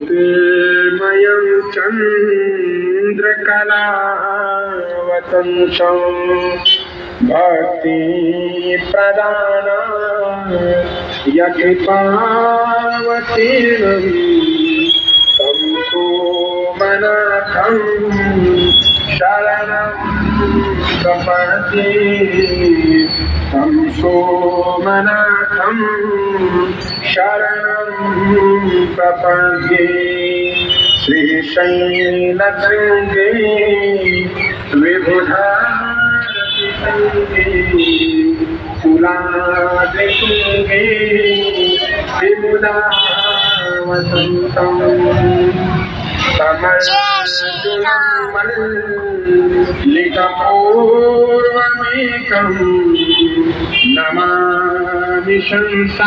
मयं चन्द्रकलावतंसं भक्ति प्रदान यकृपावतीर्णं तं सोमनाथं शरणं प्रपद्ये तं सोमनाथं शरणं प्रपद्ये श्रीशैलशृङ्गे विबुधारतिशृङ्गे कुलादिशृङ्गे विबुधावसन्तं कमलदलमल्लिकपूर्वमेकं नमामि शंसारसं